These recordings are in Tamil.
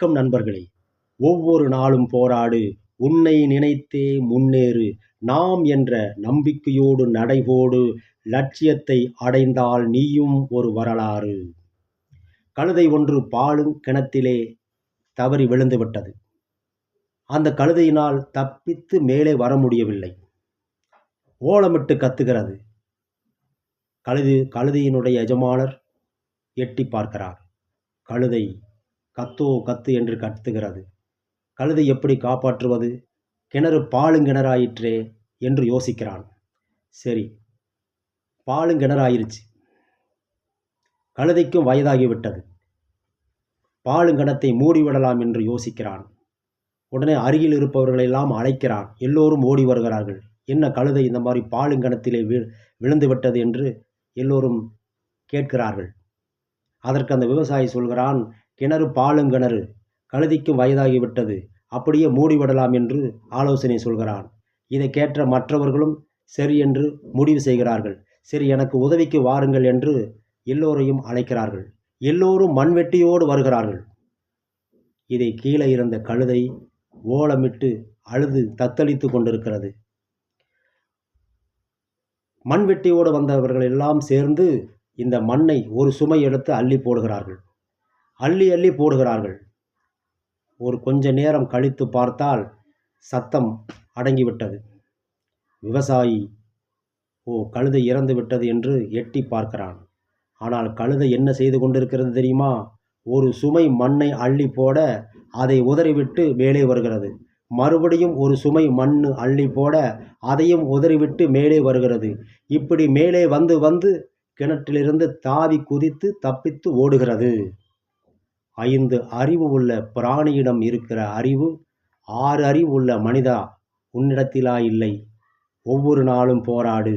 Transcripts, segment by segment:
வணக்கம் நண்பர்களே. ஒவ்வொரு நாளும் போராடு, உன்னை நினைத்தே முன்னேறு, நாம் என்ற நம்பிக்கையோடு நடைபோடு, லட்சியத்தை அடைந்தால் நீயும் ஒரு வரலாறு. கழுதை ஒன்று பாழும் கிணத்திலே தவறி விழுந்துவிட்டது. அந்த கழுதையினால் தப்பித்து மேலே வர முடியவில்லை. ஓலமிட்டு கத்துகிறது. கழுதையினுடைய எஜமானர் எட்டி பார்க்கிறார். கழுதை கத்து என்று கத்துகிறது. கழுதை எப்படி காப்பாற்றுவது? கிணறு பாழுங்கிணறாயிற்றே என்று யோசிக்கிறான். சரி, பாழுங்கிணறாயிருச்சு. கழுதைக்கும் வயதாகிவிட்டது. பாழுங்கிணத்தை மூடிவிடலாம் என்று யோசிக்கிறான். உடனே அருகில் இருப்பவர்களெல்லாம் அழைக்கிறான். எல்லோரும் ஓடி வருகிறார்கள். என்ன கழுதை இந்த மாதிரி பாழுங்கிணத்திலே விழுந்து விட்டது என்று எல்லோரும் கேட்கிறார்கள். அதற்கு அந்த விவசாயி சொல்கிறான், கிணறு பாழுங்கிணறு, கழுதைக்கும் வயதாகிவிட்டது, அப்படியே மூடிவிடலாம் என்று ஆலோசனை சொல்கிறான். இதை கேட்ட மற்றவர்களும் சரி என்று முடிவு செய்கிறார்கள். சரி, எனக்கு உதவிக்கு வாருங்கள் என்று எல்லோரையும் அழைக்கிறார்கள். எல்லோரும் மண்வெட்டியோடு வருகிறார்கள். இதை கீழே இருந்த கழுதை ஓலமிட்டு அழுது தத்தளித்து கொண்டிருக்கிறது. மண்வெட்டியோடு வந்தவர்கள் எல்லாம் சேர்ந்து இந்த மண்ணை ஒரு சுமை எடுத்து அள்ளி போடுகிறார்கள். அள்ளி போடுகிறார்கள். ஒரு கொஞ்ச நேரம் கழித்து பார்த்தால் சத்தம் அடங்கிவிட்டது. விவசாயி கழுதை இறந்து விட்டது என்று எட்டி பார்க்கிறான். ஆனால் கழுதை என்ன செய்து கொண்டிருக்கிறது தெரியுமா? ஒரு சுமை மண்ணை அள்ளி போட அதை உதறிவிட்டு மேலே வருகிறது. மறுபடியும் ஒரு சுமை மண் அள்ளி போட அதையும் உதறிவிட்டு மேலே வருகிறது. இப்படி மேலே வந்து கிணற்றிலிருந்து தாவி குதித்து தப்பித்து ஓடுகிறது. 5 அறிவு உள்ள பிராணியிடம் இருக்கிற அறிவு 6 அறிவு உள்ள மனிதா உன்னிடத்திலா இல்லை? ஒவ்வொரு நாளும் போராடு,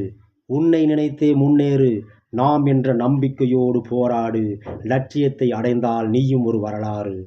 உன்னை நினைத்தே முன்னேறு, நாம் என்ற நம்பிக்கையோடு போராடு, லட்சியத்தை அடைந்தால் நீயும் ஒரு வரலாறு.